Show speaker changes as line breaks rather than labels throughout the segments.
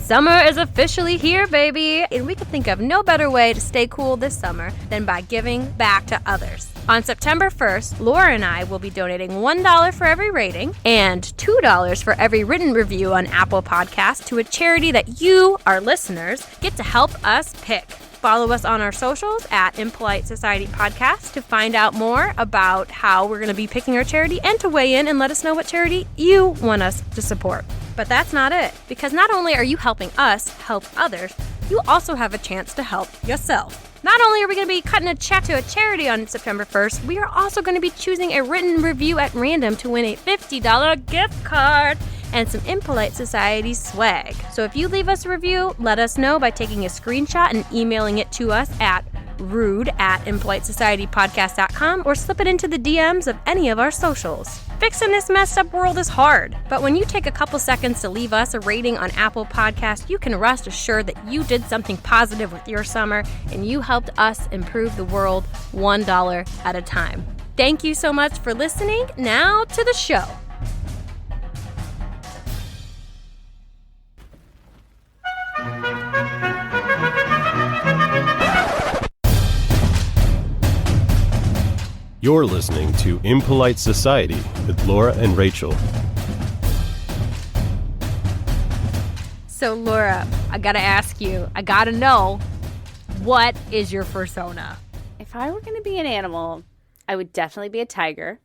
Summer is officially here, baby, and we could think of no better way to stay cool this summer than by giving back to others. On September 1st, Laura and I will be donating $1 for every rating and $2 for every written review on Apple Podcasts to a charity that you, our listeners, get to help us pick. Follow us on our socials at Impolite Society Podcast to find out more about how we're going to be picking our charity and to weigh in and let us know what charity you want us to support. But that's not it, because not only are you helping us help others, you also have a chance to help yourself. Not only are we going to be cutting a check to a charity on September 1st, we are also going to be choosing a written review at random to win a $50 gift card and some Impolite Society swag. So if you leave us a review, let us know by taking a screenshot and emailing it to us at rude@impolitesocietypodcast.com or slip it into the DMs of any of our socials. Fixing this messed up world is hard, but when you take a couple seconds to leave us a rating on Apple Podcasts, you can rest assured that you did something positive with your summer and you helped us improve the world $1 at a time. Thank you so much for listening. Now to the show.
You're listening to Impolite Society with Laura and Rachel.
So, Laura, I gotta ask you, I gotta know, what is your fursona?
If I were going to be an animal, I would definitely be a tiger.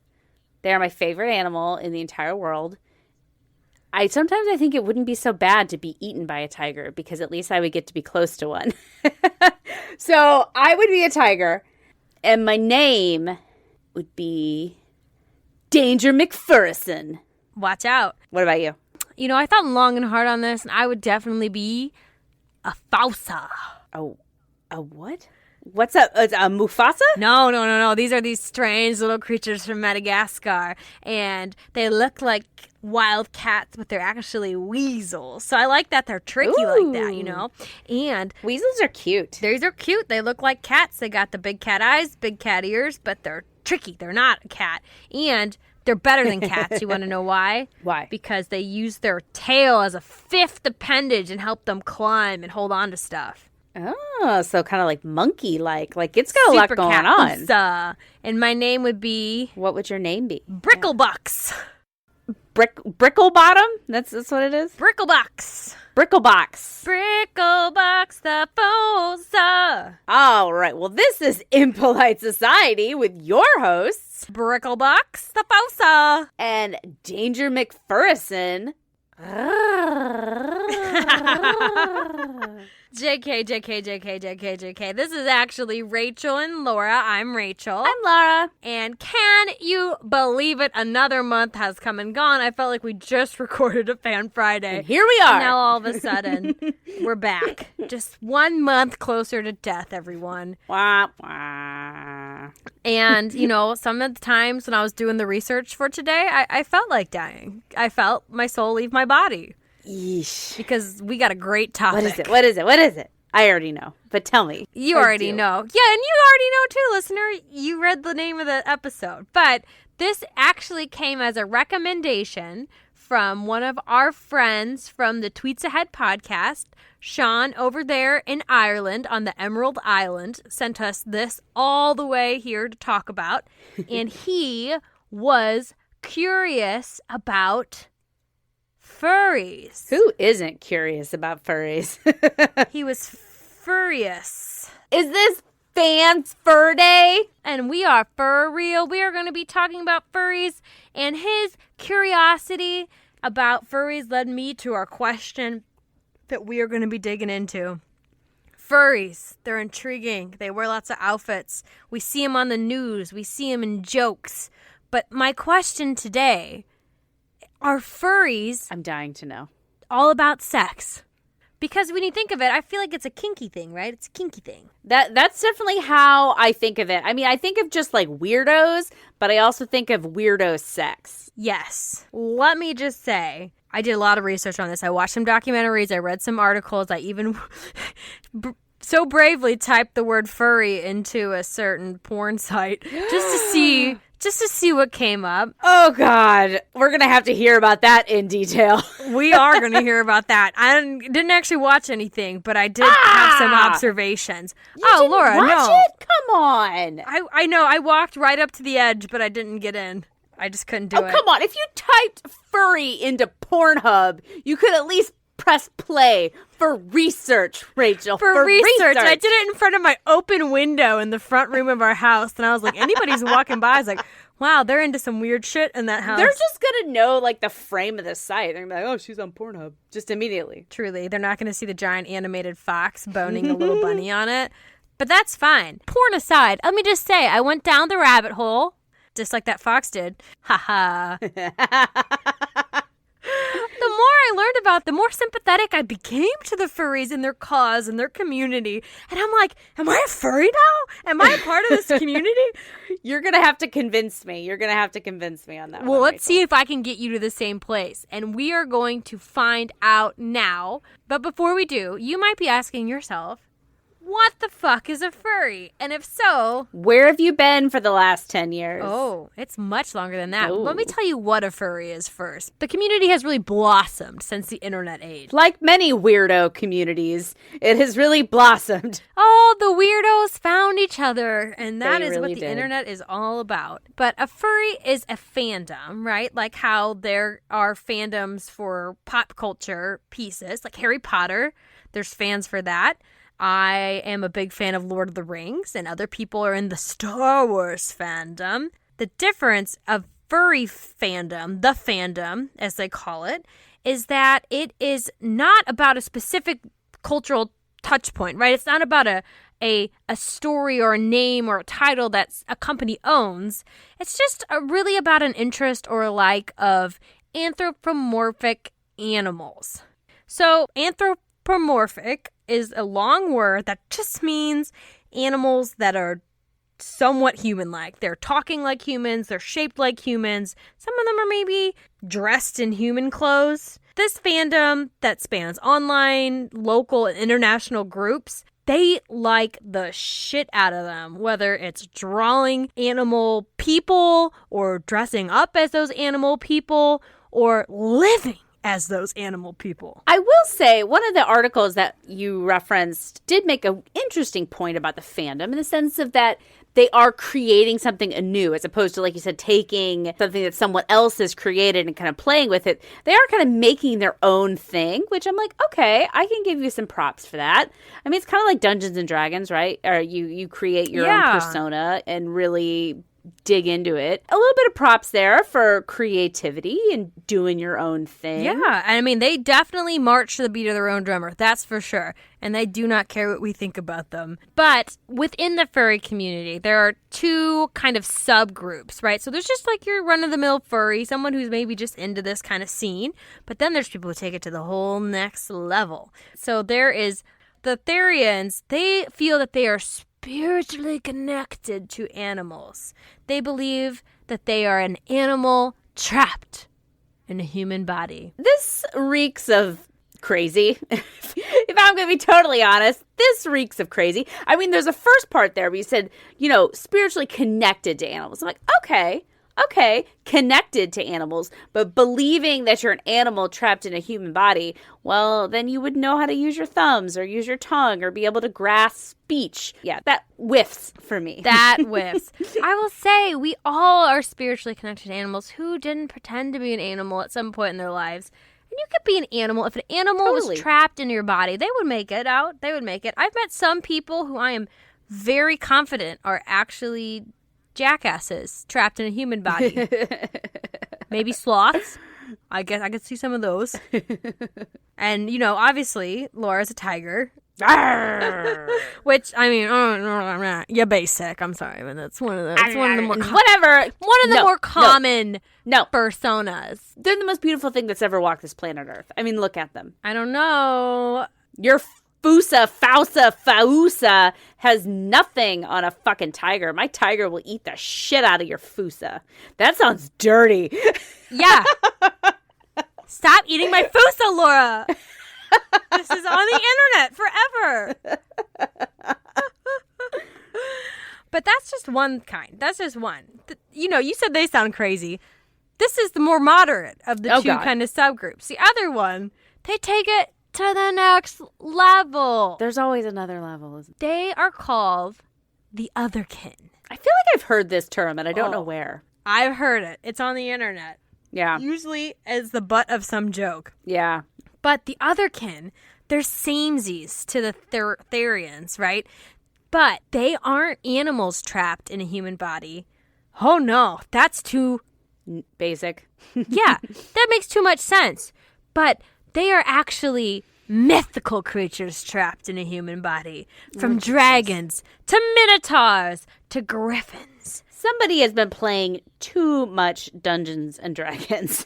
They are my favorite animal in the entire world. Sometimes I think it wouldn't be so bad to be eaten by a tiger because at least I would get to be close to one. So I would be a tiger, and my name would be Danger McPherson.
Watch out.
What about you?
You know, I thought long and hard on this, and I would definitely be a Fausa.
Oh, a what? What's a Mufasa?
No. These are these strange little creatures from Madagascar, and they look like wild cats, but they're actually weasels. So I like that they're tricky like that, you know? And
weasels are cute.
These are cute. They look like cats. They got the big cat eyes, big cat ears, but they're tricky. They're not a cat. And they're better than cats. You want to know why?
Why?
Because they use their tail as a fifth appendage and help them climb and hold on to stuff.
Oh, so kind of like monkey-like. Like, it's got a lot going on.
And my name would be...
What would your name be?
Bricklebucks.
Bricklebottom? That's what it is?
Bricklebox.
Bricklebox.
Bricklebox the Fosa.
All right. Well, this is Impolite Society with your hosts,
Bricklebox the Fosa.
And Danger McPherson.
JK. This is actually Rachel and Laura. I'm Rachel.
I'm Laura.
And can you believe it? Another month has come and gone. I felt like we just recorded a Fan Friday.
And here we are.
And now all of a sudden, we're back. Just 1 month closer to death, everyone.
Wah, wah.
And, you know, some of the times when I was doing the research for today, I felt like dying. I felt my soul leave my body.
Yeesh.
Because we got a great topic.
What is it? I already know, but tell me.
You already know. Yeah, and you already know too, listener. You read the name of the episode. But this actually came as a recommendation from one of our friends from the Tweets Ahead podcast. Sean over there in Ireland on the Emerald Island sent us this all the way here to talk about. And he was curious about furries.
Who isn't curious about furries?
He was furious.
Is this Fans Fur Day?
And we are for real. We are going to be talking about furries, and his curiosity about furries led me to our question that we are going to be digging into. Furries, they're intriguing. They wear lots of outfits. We see them on the news. We see them in jokes. But my question today, are furries...
I'm dying to know.
...all about sex? Because when you think of it, I feel like it's a kinky thing, right? It's a kinky thing.
That's definitely how I think of it. I mean, I think of just like weirdos, but I also think of weirdo sex.
Yes. Let me just say, I did a lot of research on this. I watched some documentaries. I read some articles. I even so bravely typed the word furry into a certain porn site just to see just to see what came up.
Oh, God. We're going to have to hear about that in detail.
We are going to hear about that. I didn't actually watch anything, but I did have some observations. Laura,
watch
no.
it? Come on.
I know. I walked right up to the edge, but I didn't get in. I just couldn't do it.
Oh, come on. If you typed furry into Pornhub, you could at least press play for research, Rachel.
For research. I did it in front of my open window in the front room of our house, and I was like, anybody who's walking by is like, wow, they're into some weird shit in that house.
They're just going to know, like, the frame of the site. They're going to be like, oh, she's on Pornhub. Just immediately.
Truly. They're not going to see the giant animated fox boning a little bunny on it. But that's fine. Porn aside, let me just say, I went down the rabbit hole, just like that fox did. Ha ha. The more I learned about, the more sympathetic I became to the furries and their cause and their community. And I'm like, am I a furry now? Am I a part of this community?
You're going to have to convince me. You're going to have to convince me on that
Well,
one,
let's see if I can get you to the same place. And we are going to find out now. But before we do, you might be asking yourself, what the fuck is a furry? And if so...
where have you been for the last 10 years?
Oh, it's much longer than that.
Ooh.
Let me tell you what a furry is first. The community has really blossomed since the internet age.
Like many weirdo communities, it has really blossomed.
Oh, the weirdos found each other, and that
They
is
really
what the
did.
internet is all about. But a furry is a fandom, right? Like how there are fandoms for pop culture pieces, like Harry Potter. There's fans for that. I am a big fan of Lord of the Rings, and other people are in the Star Wars fandom. The difference of furry fandom, the fandom, as they call it, is that it is not about a specific cultural touch point, right? It's not about a story or a name or a title that a company owns. It's just really about an interest or a like of anthropomorphic animals. So anthropomorphic is a long word that just means animals that are somewhat human-like. They're talking like humans. They're shaped like humans. Some of them are maybe dressed in human clothes. This fandom that spans online, local, and international groups, they like the shit out of them, whether it's drawing animal people or dressing up as those animal people or living as those animal people.
I will say, one of the articles that you referenced did make an interesting point about the fandom in the sense of that they are creating something anew as opposed to, like you said, taking something that someone else has created and kind of playing with it. They are kind of making their own thing, which I'm like, okay, I can give you some props for that. I mean, it's kind of like Dungeons and Dragons, right? Or you create your own persona and really dig into it. A little bit of props there for creativity and doing your own thing.
Yeah, I mean, they definitely march to the beat of their own drummer, that's for sure. And they do not care what we think about them. But within the furry community, there are two kind of subgroups, right? So there's just like your run-of-the-mill furry, someone who's maybe just into this kind of scene. But then there's people who take it to the whole next level. So there is the Therians. They feel that they are spiritually connected to animals. They believe that they are an animal trapped in a human body.
This reeks of crazy. If I'm going to be totally honest, this reeks of crazy. I mean, there's a first part there where you said, spiritually connected to animals. I'm like, okay, connected to animals, but believing that you're an animal trapped in a human body, well, then you would know how to use your thumbs or use your tongue or be able to grasp speech. Yeah, that whiffs for me.
That whiffs. I will say we all are spiritually connected to animals. Who didn't pretend to be an animal at some point in their lives? And you could be an animal. If an animal was trapped in your body, they would make it out. They would make it. I've met some people who I am very confident are actually jackasses trapped in a human body. Maybe sloths. I guess I could see some of those. And, obviously, Laura's a tiger. Which, I mean, you're basic. I'm sorry, but that's one of the more more common personas.
They're the most beautiful thing that's ever walked this planet Earth. I mean, look at them.
I don't know.
Your Fausa has nothing on a fucking tiger. My tiger will eat the shit out of your Fusa. That sounds dirty.
Yeah. Stop eating my Fusa, Laura. This is on the internet forever. But But that's just one kind. That's just one. You said they sound crazy. This is the more moderate of the two kind of subgroups. The other one, they take it to the next level.
There's always another level, isn't there?
They are called the otherkin.
I feel like I've heard this term, and I don't know where.
I've heard it. It's on the internet.
Yeah.
Usually as the butt of some joke.
Yeah.
But the otherkin, they're samesies to the Therians, right? But they aren't animals trapped in a human body. Oh, no. That's too...
basic.
Yeah, that makes too much sense. But they are actually mythical creatures trapped in a human body. From dragons to minotaurs to griffins.
Somebody has been playing too much Dungeons and Dragons.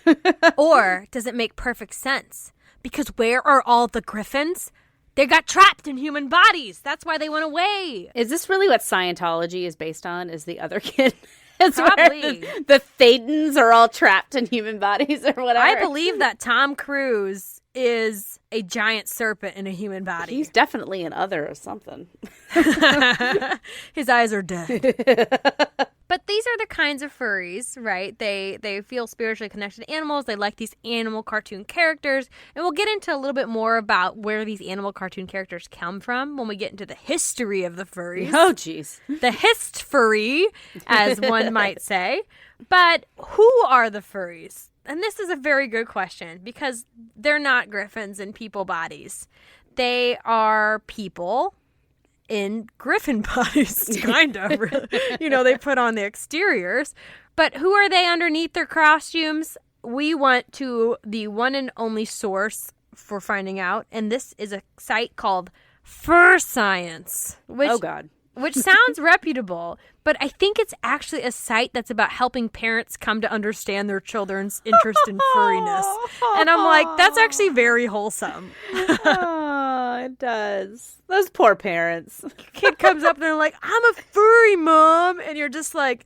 Or does it make perfect sense? Because where are all the griffins? They got trapped in human bodies. That's why they went away.
Is this really what Scientology is based on? Is the other kid? It's
probably.
The Thetans are all trapped in human bodies or whatever.
I believe that Tom Cruise is a giant serpent in a human body.
He's definitely an other or something.
His eyes are dead. But these are the kinds of furries, right? They feel spiritually connected to animals. They like these animal cartoon characters. And we'll get into a little bit more about where these animal cartoon characters come from when we get into the history of the furries.
Oh, jeez.
The hist furry, as one might say. But who are the furries? And this is a very good question because they're not griffins in people bodies. They are people in griffin bodies, kind of. They put on the exteriors. But who are they underneath their costumes? We went to the one and only source for finding out, and this is a site called Fur Science.
Oh, God.
Which sounds reputable, but I think it's actually a site that's about helping parents come to understand their children's interest in furriness. And I'm like, that's actually very wholesome.
Oh, it does. Those poor parents.
Kid comes up and they're like, I'm a furry, Mom. And you're just like,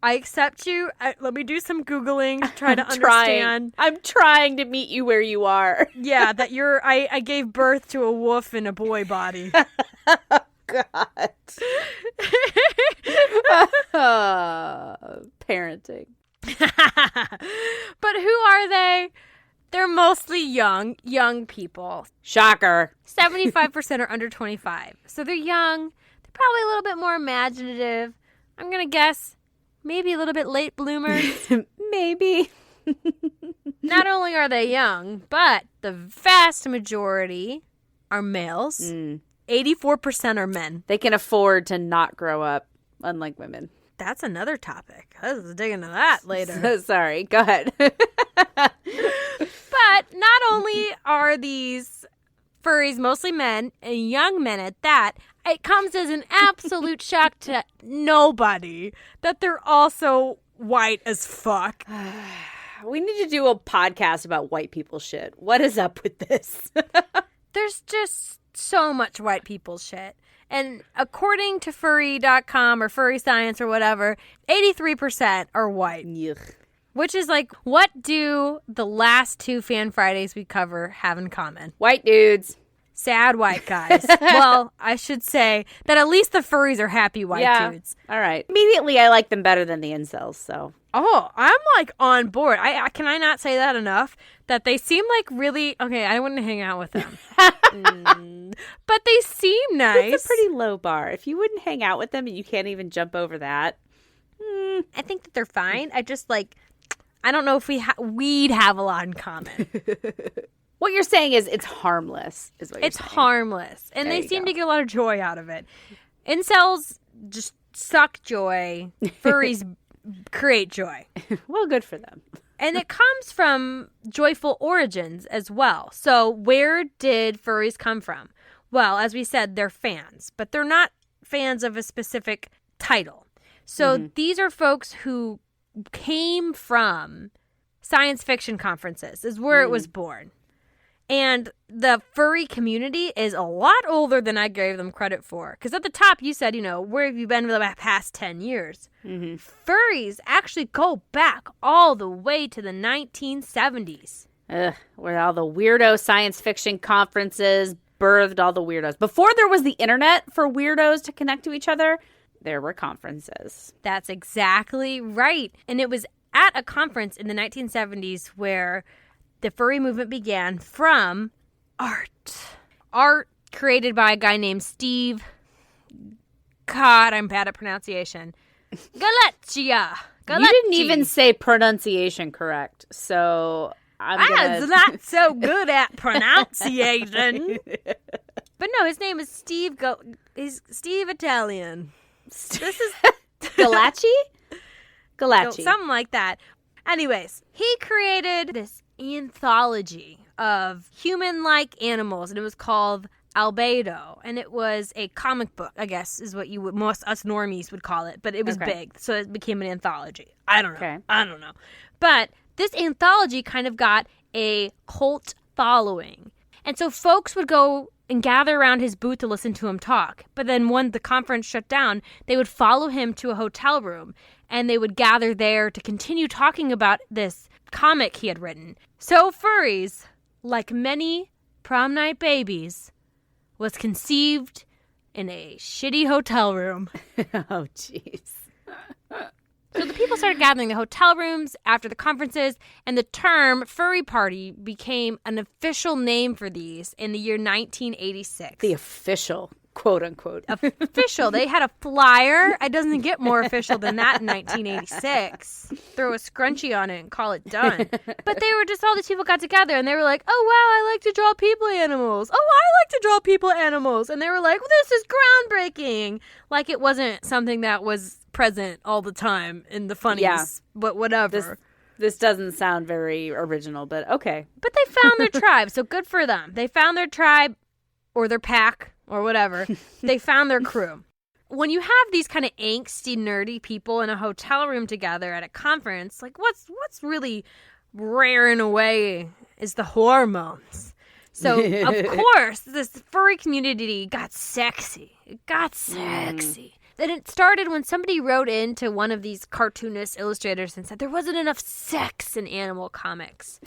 I accept you. Let me do some Googling to try to understand.
I'm trying to meet you where you are.
Yeah, that I gave birth to a wolf in a boy body.
God. Parenting.
But who are they? They're mostly young people.
Shocker.
75% are under 25. So they're young. They're probably a little bit more imaginative. I'm going to guess maybe a little bit late bloomers.
Maybe.
Not only are they young, but the vast majority are males. 84% are men.
They can afford to not grow up, unlike women.
That's another topic. Let's dig into that later.
Sorry, go ahead.
But not only are these furries mostly men, and young men at that, it comes as an absolute shock to nobody that they're also white as fuck.
We need to do a podcast about white people shit. What is up with this?
There's just so much white people shit. And according to furry.com or Furry Science or whatever, 83% are white.
Yuck.
Which is like, what do the last two Fan Fridays we cover have in common?
White dudes.
Sad white guys. Well, I should say that at least the furries are happy white dudes.
All right. Immediately, I like them better than the incels, so.
Oh, I'm like on board. Can I not say that enough? That they seem like really, okay, I wouldn't hang out with them. But they seem nice.
It's a pretty low bar. If you wouldn't hang out with them and you can't even jump over that.
I think that they're fine. I just like, I don't know if we'd have a lot in common.
What you're saying is it's harmless, is what you're saying.
It's harmless. And
There
they
you
seem
go.
to get a lot of joy out of it. Incels just suck joy. Furries create joy.
Well, good for them.
And it comes from joyful origins as well. So where did furries come from? Well, as we said, they're fans. But they're not fans of a specific title. So these are folks who came from science fiction conferences is where it was born. And the furry community is a lot older than I gave them credit for. Because at the top, you said, where have you been for the past 10 years? Furries actually go back all the way to the 1970s.
Ugh, where all the weirdo science fiction conferences birthed all the weirdos. Before there was the internet for weirdos to connect to each other, there were conferences.
That's exactly right. And it was at a conference in the 1970s where the furry movement began from art. Art created by a guy named Steve. God, I'm bad at pronunciation. Galatia.
You didn't even say pronunciation correct, so
I'm not so good at pronunciation. But no, his name is Steve. He's Steve Italian. This is
Galacci? Galacci.
Something like that. Anyways, he created this anthology of human-like animals, and it was called Albedo, and it was a comic book, I guess, is what most us normies would call it, but it was big, so it became an anthology. I don't know. But this anthology kind of got a cult following, and so folks would go and gather around his booth to listen to him talk. But then when the conference shut down, they would follow him to a hotel room, and they would gather there to continue talking about this comic he had written. So Furries, like many prom night babies, was conceived in a shitty hotel room.
Oh, jeez.
So the people started gathering in the hotel rooms after the conferences, and the term furry party became an official name for these in the year 1986.
The official, quote unquote.
Official. They had a flyer. It doesn't get more official than that in 1986. Throw a scrunchie on it and call it done. But they were just, all these people got together and they were like, oh, wow, I like to draw people animals. Oh, I like to draw people animals. And they were like, well, this is groundbreaking. Like it wasn't something that was present all the time in the funnies, but whatever.
This doesn't sound very original, but okay.
But they found their tribe, so good for them. They found their tribe or their pack or whatever. They found their crew. When you have these kind of angsty, nerdy people in a hotel room together at a conference, like what's really raring away is the hormones. So, of course, this furry community got sexy. It got sexy. And it started when somebody wrote into one of these cartoonist illustrators and said there wasn't enough sex in animal comics.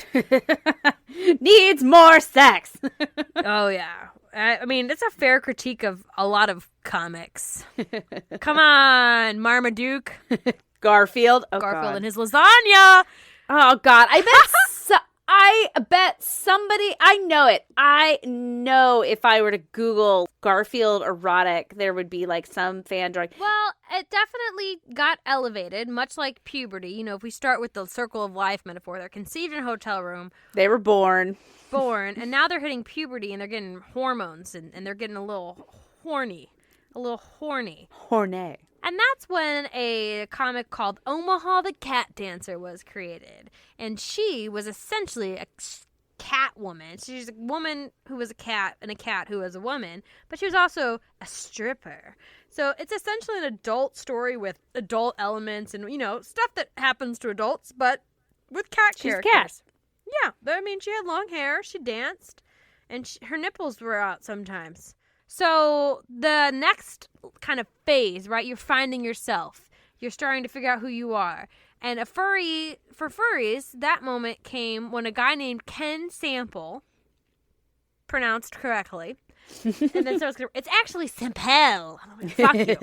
Needs more sex.
Oh, yeah. I mean, it's a fair critique of a lot of comics. Come on, Marmaduke.
Garfield. Oh,
Garfield
God.
and his lasagna.
Oh, God. I bet somebody, I know it. I know if I were to Google Garfield erotic, there would be like some fan drawing.
Well, it definitely got elevated, much like puberty. You know, if we start with the circle of life metaphor, they're conceived in a hotel room.
They were born,
and now they're hitting puberty and they're getting hormones and they're getting a little horny. Horny. And that's when a comic called Omaha the Cat Dancer was created. And she was essentially a cat woman. She's a woman who was a cat and a cat who was a woman. But she was also a stripper. So it's essentially an adult story with adult elements and, you know, stuff that happens to adults, but with cat characters.
Cat.
Yeah. I mean, she had long hair. She danced. And her nipples were out sometimes. So the next kind of phase, right? You're finding yourself. You're starting to figure out who you are. And for furries, that moment came when a guy named Ken Sample, pronounced correctly, and then it's actually Sample. Fuck you.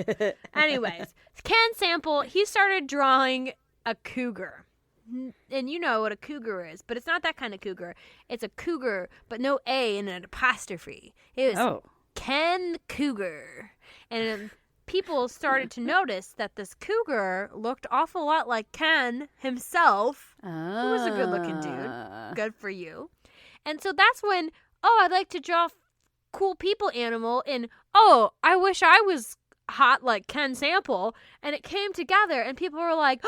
Anyways, Ken Sample, he started drawing a cougar. And you know what a cougar is, but it's not that kind of cougar. It's a cougar, but no A and an apostrophe. It was Ken Cougar. And people started to notice that this cougar looked awful lot like Ken himself, who was a good-looking dude. Good for you. And so that's when, I'd like to draw cool people animal, and, I wish I was hot like Ken Sample. And it came together, and people were like,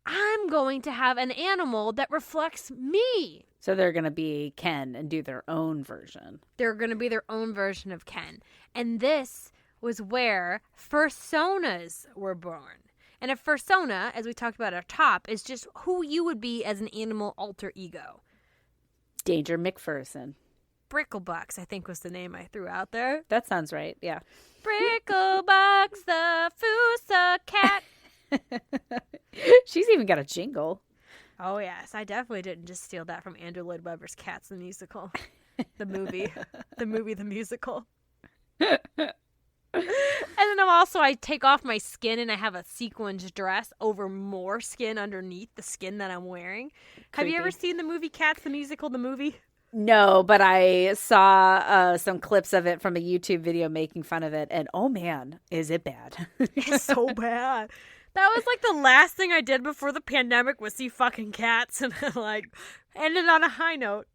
I'm going to have an animal that reflects me.
So they're going to be Ken and do their own version.
They're going to be their own version of Ken. And this was where fursonas were born. And a fursona, as we talked about at our top, is just who you would be as an animal alter ego.
Danger McPherson.
Bricklebucks, I think was the name I threw out there.
That sounds right, yeah.
Bricklebucks, the Fusa cat.
She's even got a jingle.
Oh, yes. I definitely didn't just steal that from Andrew Lloyd Webber's Cats the Musical. The movie. The musical. And then also I take off my skin and I have a sequins dress over more skin underneath the skin that I'm wearing. Have you ever seen the movie Cats, the musical, the movie?
No, but I saw some clips of it from a YouTube video making fun of it, and oh man, is it bad.
It's so bad. That was like the last thing I did before the pandemic was see fucking Cats, and like ended on a high note.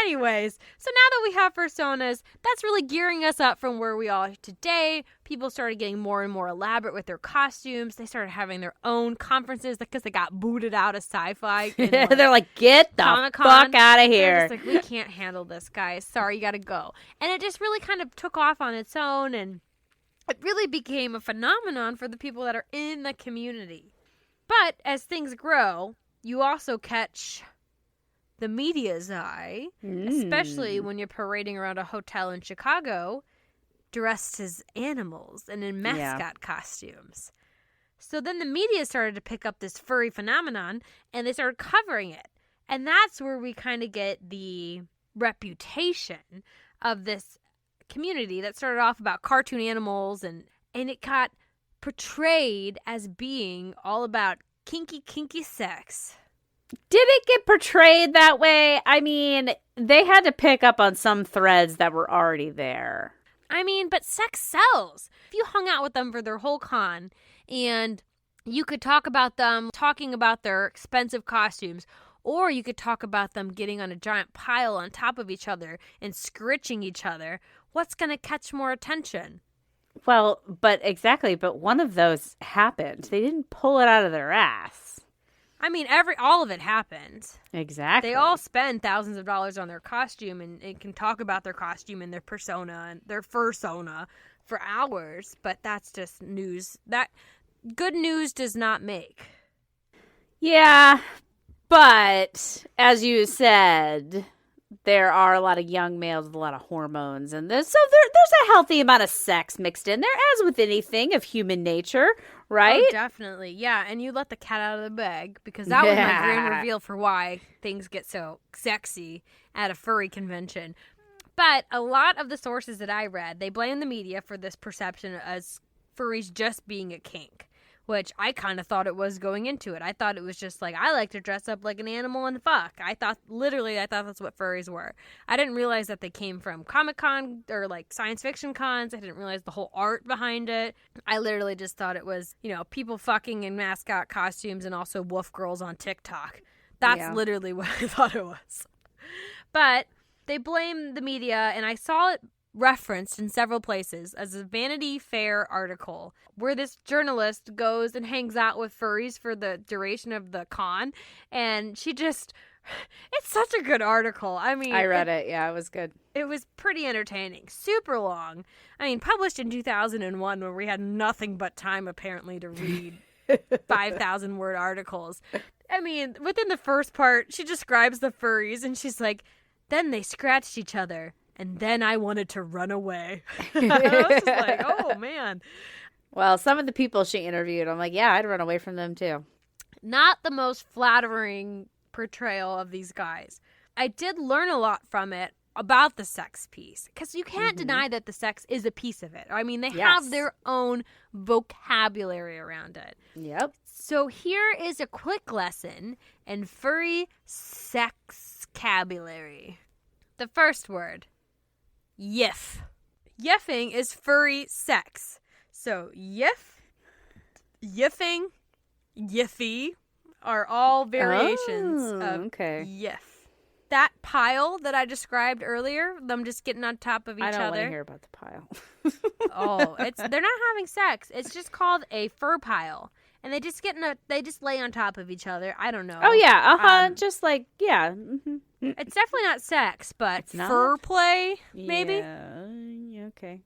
Anyways, so now that we have personas, that's really gearing us up from where we are today. People started getting more and more elaborate with their costumes. They started having their own conferences because they got booted out of sci-fi.
They're like, get the
Comic-Con.
fuck out of here.
They're just like, we can't handle this, guys. Sorry, you gotta go. And it just really kind of took off on its own, and it really became a phenomenon for the people that are in the community. But as things grow, you also catch the media's eye, especially when you're parading around a hotel in Chicago dressed as animals and in mascot costumes. So then the media started to pick up this furry phenomenon, and they started covering it. And that's where we kind of get the reputation of this community that started off about cartoon animals, and it got portrayed as being all about kinky sex.
Did it get portrayed that way? I mean, they had to pick up on some threads that were already there.
I mean, but sex sells. If you hung out with them for their whole con and you could talk about them talking about their expensive costumes, or you could talk about them getting on a giant pile on top of each other and scritching each other, what's going to catch more attention?
Well, but one of those happened. They didn't pull it out of their ass.
I mean, all of it happened.
Exactly.
They all spend thousands of dollars on their costume and can talk about their costume and their persona and their fursona for hours, but that's just news. That good news does not make.
Yeah, but as you said, there are a lot of young males with a lot of hormones, and there's a healthy amount of sex mixed in there, as with anything of human nature, right?
Oh, definitely. Yeah, and you let the cat out of the bag, because that was my grand reveal for why things get so sexy at a furry convention. But a lot of the sources that I read, they blame the media for this perception as furries just being a kink, which I kind of thought it was going into it. I thought it was just like, I like to dress up like an animal and fuck. I thought that's what furries were. I didn't realize that they came from Comic-Con or like science fiction cons. I didn't realize the whole art behind it. I literally just thought it was, people fucking in mascot costumes and also wolf girls on TikTok. That's literally what I thought it was. But they blame the media, and I saw it referenced in several places as a Vanity Fair article where this journalist goes and hangs out with furries for the duration of the con, and it's such a good article. I mean,
I read it. Yeah, it was good.
It was pretty entertaining. Super long. I mean, published in 2001 when we had nothing but time apparently to read 5,000 word articles. I mean, within the first part, she describes the furries and she's like, then they scratched each other. And then I wanted to run away. I was just like, oh, man.
Well, some of the people she interviewed, I'm like, yeah, I'd run away from them, too.
Not the most flattering portrayal of these guys. I did learn a lot from it about the sex piece. Because you can't deny that the sex is a piece of it. I mean, they have their own vocabulary around it.
Yep.
So here is a quick lesson in furry sexcabulary. The first word. Yiff. Yiffing is furry sex. So yiffing, yiffy are all variations of yiff. That pile that I described earlier, them just getting on top of each other.
I don't want to hear about the pile.
They're not having sex. It's just called a fur pile. And they just lay on top of each other. I don't know.
Oh yeah, just like
It's definitely not sex, but fur play, maybe.
Yeah, okay.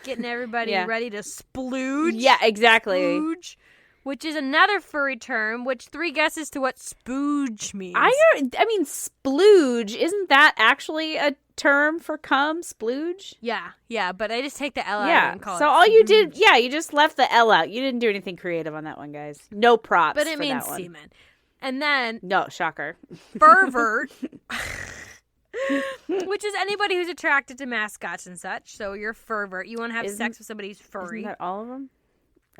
Getting everybody ready to splooge.
Yeah, exactly.
Splooge, which is another furry term. Which 3 guesses to what spooge means?
I mean, splooge. Isn't that actually a term for cum? Splooge?
Yeah, but I just take the L out and call it.
So all you did, you just left the L out. You didn't do anything creative on that one, guys. No props.
But it means semen. And then
no, shocker.
Pervert. Which is anybody who's attracted to mascots and such. So you're a furvert. You want to have sex with somebody who's furry.
Isn't that all of them?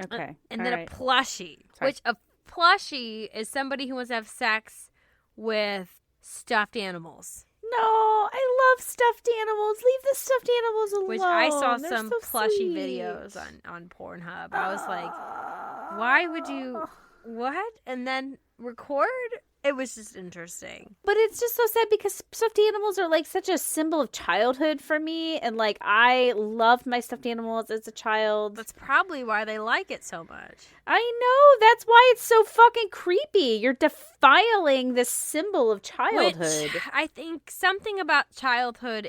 Okay.
And then a plushie.
Sorry.
Which a plushie is somebody who wants to have sex with stuffed animals.
No, I love stuffed animals. Leave the stuffed animals alone.
Which I saw
They're
some
so
plushie
sweet.
videos on Pornhub. I was like, why would you... What? And then record? It was just interesting.
But it's just so sad because stuffed animals are like such a symbol of childhood for me. And like, I loved my stuffed animals as a child.
That's probably why they like it so much.
I know. That's why it's so fucking creepy. You're defiling this symbol of childhood.
Which I think something about childhood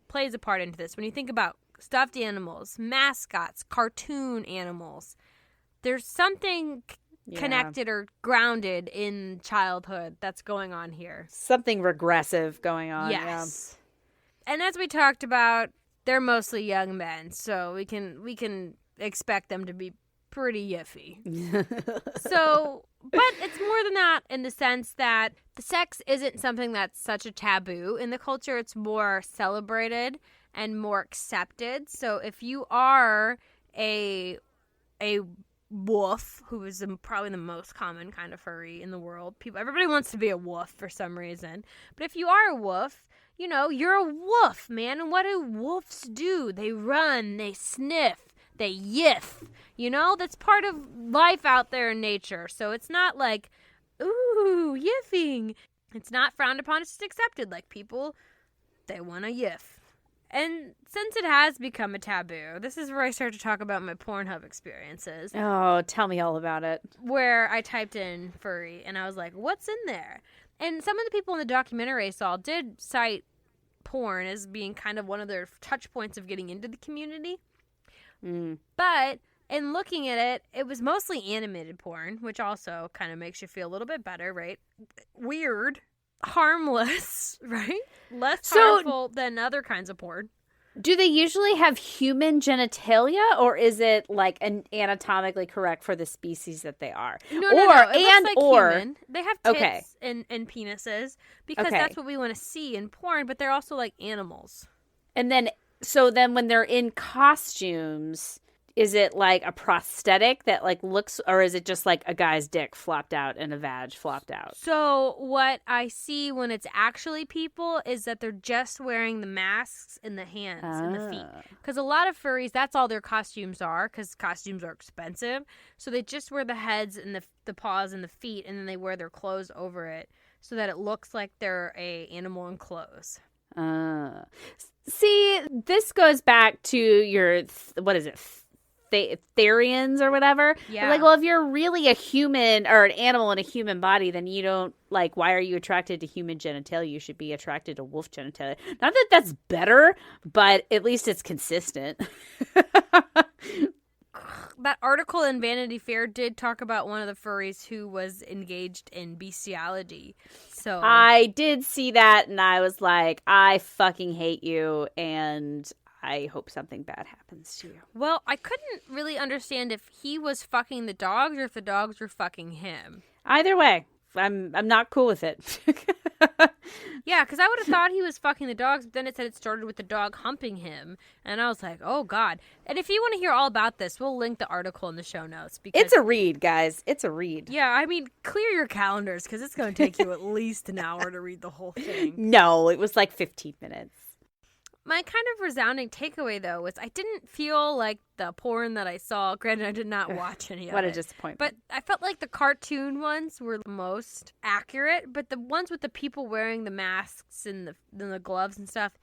plays a part into this. When you think about stuffed animals, mascots, cartoon animals, there's something connected or grounded in childhood that's going on here.
Something regressive going on.
Yes. Yeah. And as we talked about, they're mostly young men, so we can expect them to be pretty yiffy. So, but it's more than that in the sense that the sex isn't something that's such a taboo in the culture. It's more celebrated and more accepted. So if you are a wolf, who is probably the most common kind of furry in the world. Everybody wants to be a wolf for some reason. But if you are a wolf, you know, you're a wolf, man. And what do wolves do? They run, they sniff, they yiff. You know, that's part of life out there in nature. So it's not like, ooh, yiffing. It's not frowned upon. It's just accepted. Like, people, they want to yiff. And since it has become a taboo, this is where I start to talk about my Pornhub experiences.
Oh, tell me all about it.
Where I typed in furry, and I was like, what's in there? And some of the people in the documentary I saw did cite porn as being kind of one of their touch points of getting into the community. But in looking at it, it was mostly animated porn, which also kind of makes you feel a little bit better, right? Weird. Harmless, right? Less harmful than other kinds of porn.
Do they usually have human genitalia, or is it like anatomically correct for the species that they are?
No. It looks like human. They have tits and penises because that's what we want to see in porn, but they're also like animals.
And then, when they're in costumes, is it like a prosthetic that like looks, or is it just like a guy's dick flopped out and a vag flopped out?
So what I see when it's actually people is that they're just wearing the masks in the hands and the feet. Because a lot of furries, that's all their costumes are, because costumes are expensive. So they just wear the heads and the paws and the feet, and then they wear their clothes over it so that it looks like they're a animal in clothes.
See, this goes back to your, what is it? Therians or whatever.
Yeah.
Like, well, if you're really a human or an animal in a human body, then you don't, like, why are you attracted to human genitalia? You should be attracted to wolf genitalia. Not that that's better, but at least it's consistent.
That article in Vanity Fair did talk about one of the furries who was engaged in bestiality. So
I did see that, and I was like, I fucking hate you, and I hope something bad happens to you.
Well, I couldn't really understand if he was fucking the dogs or if the dogs were fucking him.
Either way, I'm not cool with it.
Yeah, because I would have thought he was fucking the dogs, but then it said it started with the dog humping him, and I was like, oh, God. And if you want to hear all about this, we'll link the article in the show notes. Because
it's a read, guys. It's a read.
Yeah, I mean, clear your calendars, because it's going to take you at least an hour to read the whole thing.
No, it was like 15 minutes.
My kind of resounding takeaway, though, was I didn't feel like the porn that I saw. Granted, I did not watch any of it.
What a disappointment.
But I felt like the cartoon ones were the most accurate. But the ones with the people wearing the masks and the gloves and stuff,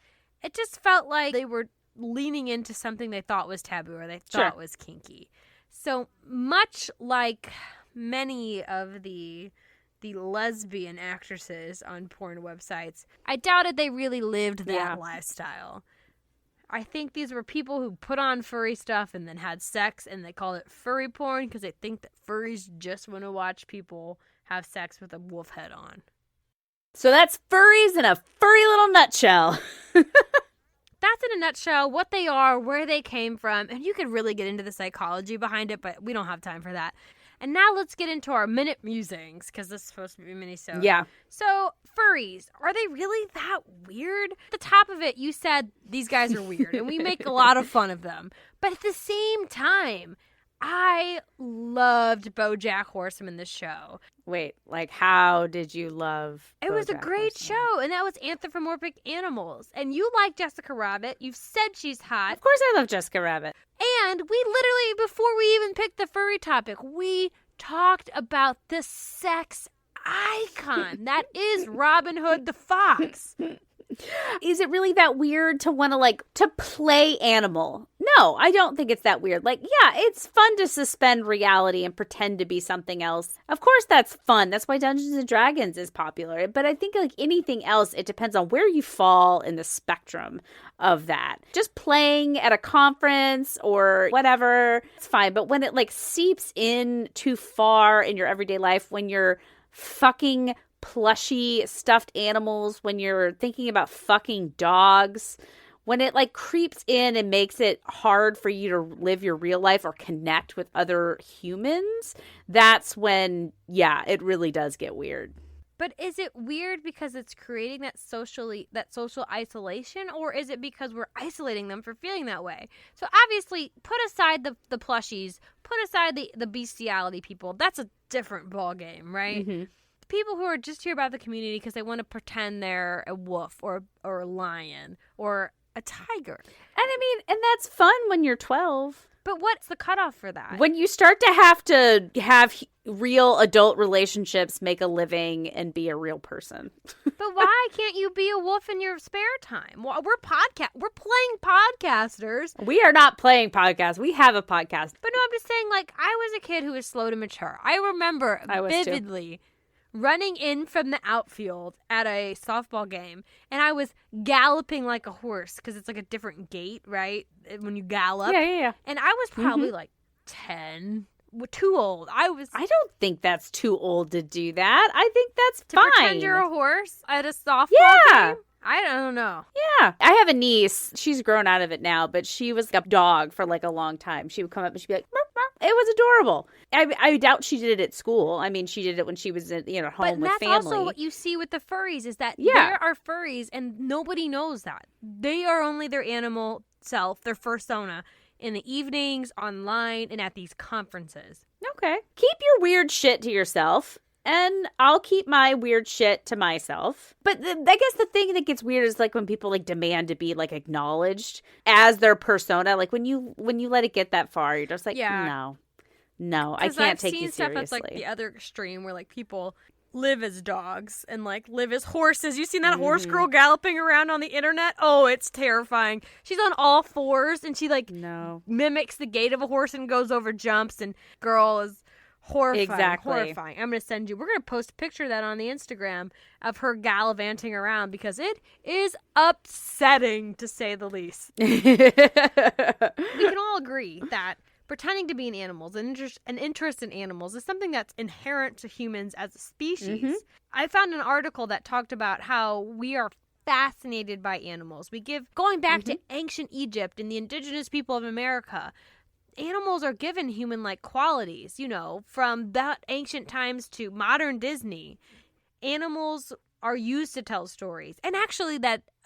it just felt like they were leaning into something they thought was taboo or they thought was kinky. So much like many of the lesbian actresses on porn websites, I doubted they really lived that lifestyle. I think these were people who put on furry stuff and then had sex, and they call it furry porn because they think that furries just want to watch people have sex with a wolf head on.
So that's furries in a furry little nutshell.
That's in a nutshell what they are, where they came from, and you could really get into the psychology behind it, but we don't have time for that. And now let's get into our minute musings, because this is supposed to be a mini-sode.
Yeah.
So, furries, are they really that weird? At the top of it, you said these guys are weird, and we make a lot of fun of them. But at the same time, I loved BoJack Horseman, the show.
Wait, like, how did you love
It was a
BoJack
great
Horseman?
show, and that was anthropomorphic animals. And you like Jessica Rabbit. You've said she's hot.
Of course I love Jessica Rabbit.
And we literally, before we even picked the furry topic, we talked about the sex icon that is Robin Hood the Fox.
Is it really that weird to want to, like, to play animal? No, I don't think it's that weird. Like, yeah, it's fun to suspend reality and pretend to be something else. Of course that's fun. That's why Dungeons and Dragons is popular. But I think, like anything else, it depends on where you fall in the spectrum of that. Just playing at a conference or whatever, it's fine. But when it, like, seeps in too far in your everyday life, when you're fucking plushy stuffed animals, when you're thinking about fucking dogs, when it, like, creeps in and makes it hard for you to live your real life or connect with other humans, that's when, yeah, it really does get weird.
But is it weird because it's creating that social isolation, or is it because we're isolating them for feeling that way? So obviously, put aside the plushies, put aside the bestiality people. That's a different ballgame, right?
Mm-hmm.
People who are just here about the community because they want to pretend they're a wolf or a lion or a tiger.
And I mean, and that's fun when you're 12.
But what's the cutoff for that?
When you start to have real adult relationships, make a living, and be a real person.
But why can't you be a wolf in your spare time? Well, we're playing podcasters.
We are not playing podcasts. We have a podcast.
But no, I'm just saying, like, I was a kid who was slow to mature. I remember vividly running in from the outfield at a softball game, and I was galloping like a horse because it's like a different gait, right? When you gallop.
Yeah.
And I was probably like 10, too old. I
don't think that's too old to do that. I think that's
to
fine.
pretend you're a horse at a softball game? I don't know.
Yeah. I have a niece. She's grown out of it now, but she was a dog for, like, a long time. She would come up and she'd be like, "Murph, murph." It was adorable. I doubt she did it at school. I mean, she did it when she was at home with family. But
that's also what you see with the furries is that there are furries and nobody knows that. They are only their animal self, their fursona, in the evenings, online, and at these conferences.
Okay. Keep your weird shit to yourself. And I'll keep my weird shit to myself. But I guess the thing that gets weird is, like, when people, like, demand to be, like, acknowledged as their persona. Like, when you let it get that far, you're just like, no, I can't take you seriously. I've seen stuff that's, like,
the other extreme where, like, people live as dogs and, like, live as horses. You seen that horse girl galloping around on the internet? Oh, it's terrifying. She's on all fours and she, like, mimics the gait of a horse and goes over jumps, and girl is horrifying.
Exactly.
Horrifying. I'm going to send you. We're going to post a picture of that on the Instagram of her gallivanting around because it is upsetting, to say the least. We can all agree that pretending to be an animal, an interest in animals, is something that's inherent to humans as a species. Mm-hmm. I found an article that talked about how we are fascinated by animals. Going back to ancient Egypt and the indigenous people of America, animals are given human-like qualities, from that ancient times to modern Disney. Animals are used to tell stories. And actually,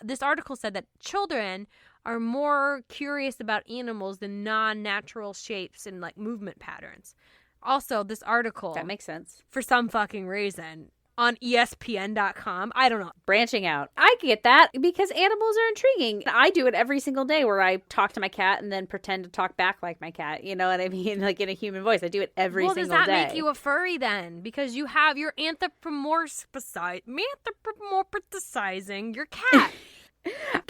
this article said that children are more curious about animals than non-natural shapes and, like, movement patterns. Also, this article,
that makes sense,
for some fucking reason, on ESPN.com. I don't know.
Branching out. I get that because animals are intriguing. I do it every single day where I talk to my cat and then pretend to talk back like my cat. You know what I mean? Like, in a human voice. I do it every single day.
Well, does that make you a furry then? Because you have your anthropomorphizing your cat.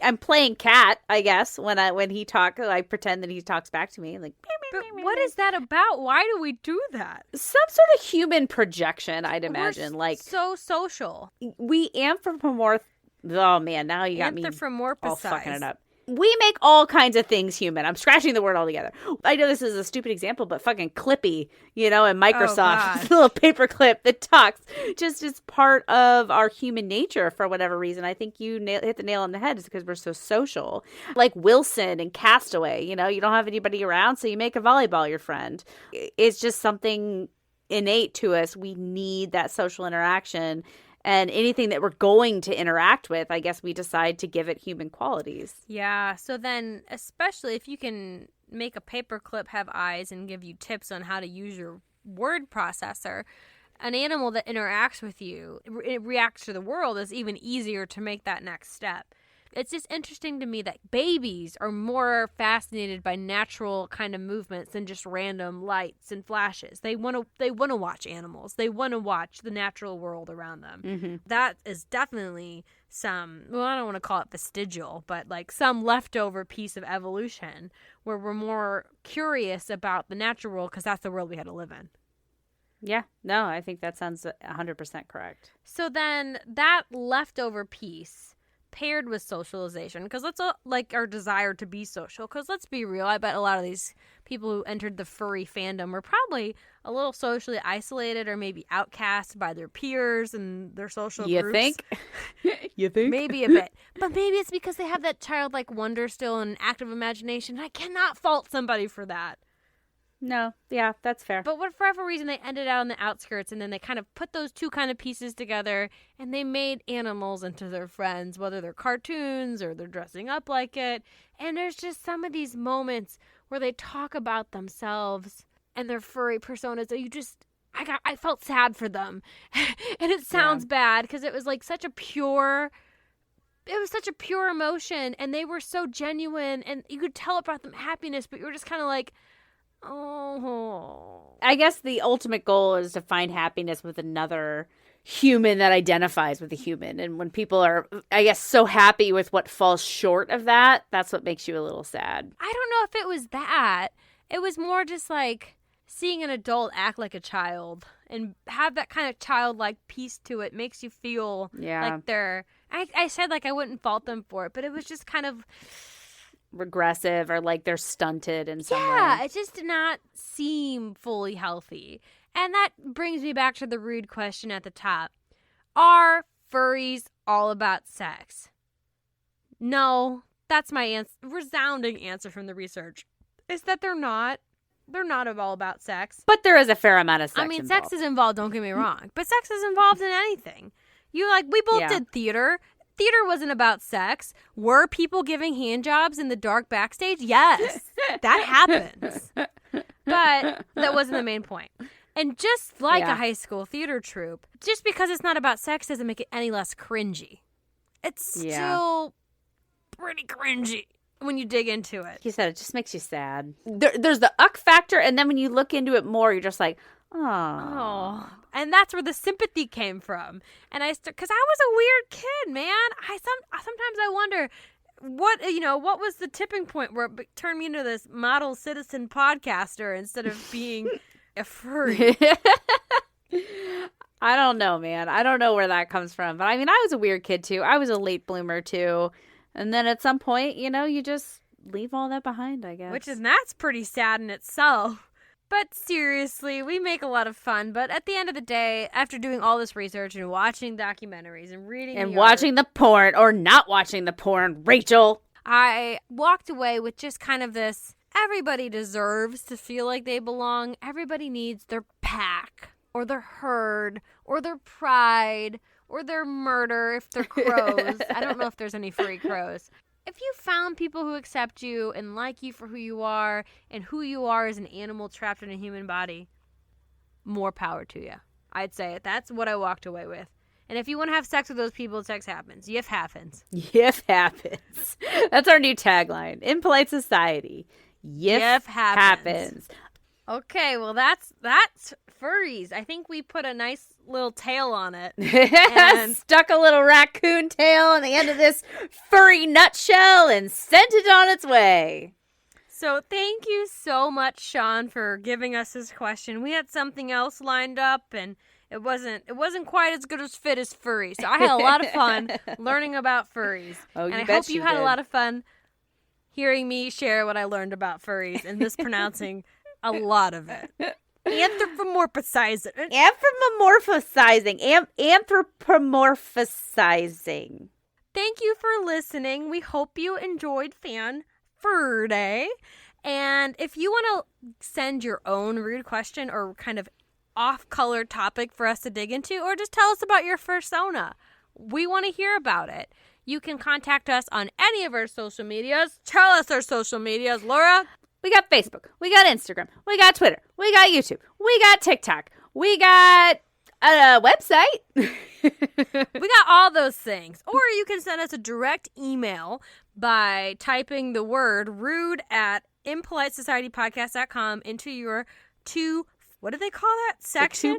I'm playing cat, I guess, when he talks. I pretend that he talks back to me. Like,
but what is that about? Why do we do that?
Some sort of human projection, I'd imagine. Like,
so social.
We anthropomorph. Oh man, now you got me all fucking it up. We make all kinds of things human. I'm scratching the word altogether. I know this is a stupid example, but fucking Clippy, and Microsoft, little paperclip that talks, just is part of our human nature for whatever reason. I think you hit the nail on the head. Is because we're so social. Like Wilson and Castaway, you don't have anybody around, so you make a volleyball your friend. It's just something innate to us. We need that social interaction. And anything that we're going to interact with, I guess we decide to give it human qualities.
Yeah. So then, especially if you can make a paperclip have eyes and give you tips on how to use your word processor, an animal that interacts with you, it reacts to the world, is even easier to make that next step. It's just interesting to me that babies are more fascinated by natural kind of movements than just random lights and flashes. They want to watch animals. They want to watch the natural world around them.
Mm-hmm.
That is definitely some, well, I don't want to call it vestigial, but like some leftover piece of evolution where we're more curious about the natural world because that's the world we had to live in.
Yeah, no, I think that sounds 100% correct.
So then that leftover piece paired with socialization, because let's like our desire to be social, because let's be real, I bet a lot of these people who entered the furry fandom were probably a little socially isolated or maybe outcast by their peers and their social groups.
You think?
Maybe a bit. But maybe it's because they have that childlike wonder still and active imagination. I cannot fault somebody for that.
No, yeah, that's fair.
But for whatever reason, they ended out on the outskirts, and then they kind of put those two kind of pieces together, and they made animals into their friends, whether they're cartoons or they're dressing up like it. And there's just some of these moments where they talk about themselves and their furry personas that I felt sad for them. And it sounds bad because it was like such a pure emotion, and they were so genuine, and you could tell it brought them happiness, but you were just kind of like, oh.
I guess the ultimate goal is to find happiness with another human that identifies with a human. And when people are, I guess, so happy with what falls short of that, that's what makes you a little sad.
I don't know if it was that. It was more just like seeing an adult act like a child and have that kind of childlike piece to it makes you feel like they're, I said like I wouldn't fault them for it, but it was just kind of
regressive or like they're stunted in some way.
Yeah, it just did not seem fully healthy. And that brings me back to the rude question at the top. Are furries all about sex? No, that's my resounding answer from the research. Is that they're not. They're not all about sex.
But there is a fair amount of sex involved.
Sex is involved, don't get me wrong. But sex is involved in anything. We both did theater. Theater wasn't about sex. Were people giving hand jobs in the dark backstage? Yes, that happens. But that wasn't the main point. And just like a high school theater troupe, just because it's not about sex doesn't make it any less cringy. It's still pretty cringy when you dig into it.
You said it just makes you sad. There's the uck factor, and then when you look into it more, you're just like, oh.
And that's where the sympathy came from. And because I was a weird kid, man. Sometimes I wonder what was the tipping point where it turned me into this model citizen podcaster instead of being a furry.
I don't know, man. I don't know where that comes from. But I was a weird kid too. I was a late bloomer too. And then at some point, you just leave all that behind, I guess.
That's pretty sad in itself. But seriously, we make a lot of fun. But at the end of the day, after doing all this research and watching documentaries and reading
and watching the porn or not watching the porn, Rachel,
I walked away with just kind of this, everybody deserves to feel like they belong. Everybody needs their pack or their herd or their pride or their murder if they're crows. I don't know if there's any furry crows. If you found people who accept you and like you for who you are and who you are as an animal trapped in a human body, more power to you. I'd say it. That's what I walked away with. And if you want to have sex with those people, sex happens. Yiff happens.
Yiff happens. That's our new tagline. In polite society, yiff happens.
Okay, well, that's furries. I think we put a nice little tail on it. And
stuck a little raccoon tail on the end of this furry nutshell and sent it on its way.
So thank you so much, Sean, for giving us this question. We had something else lined up, and it wasn't quite as good as fit as furry. So I had a lot of fun learning about furries.
Oh,
and I hope you had a lot of fun hearing me share what I learned about furries and mispronouncing a lot of it. Anthropomorphizing.
Anthropomorphizing.
Thank you for listening. We hope you enjoyed Fan Fur Day. And if you want to send your own rude question or kind of off-color topic for us to dig into, or just tell us about your fursona. We want to hear about it. You can contact us on any of our social medias. Tell us our social medias, Laura.
We got Facebook. We got Instagram. We got Twitter. We got YouTube. We got TikTok. We got a website.
We got all those things. Or you can send us a direct email by typing the word rude at impolitesocietypodcast.com into your what do they call that section?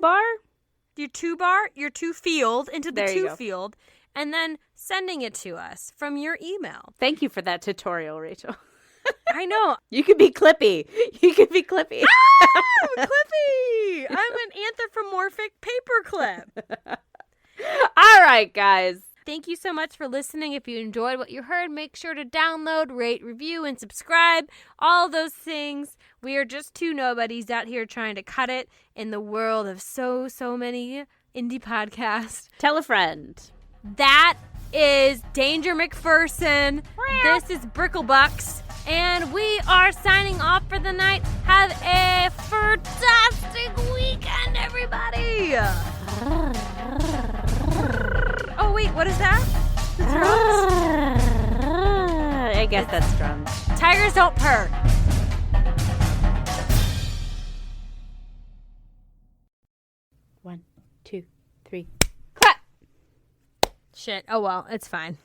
The two bar?
Your to field, into the
There you
to
go.
field, and then sending it to us from your email.
Thank you for that tutorial, Rachel.
I know.
You could be Clippy. You could be Clippy.
Ah, Clippy! I'm an anthropomorphic paperclip.
All right, guys.
Thank you so much for listening. If you enjoyed what you heard, make sure to download, rate, review, and subscribe. All those things. We are just two nobodies out here trying to cut it in the world of so many indie podcasts.
Tell a friend.
That is Danger McPherson. This is Bricklebucks. And we are signing off for the night. Have a fantastic weekend, everybody. Oh, wait, what is that? The drums?
I guess that's drums.
Tigers don't purr.
One, two, three. Clap!
Shit. Oh, well, it's fine.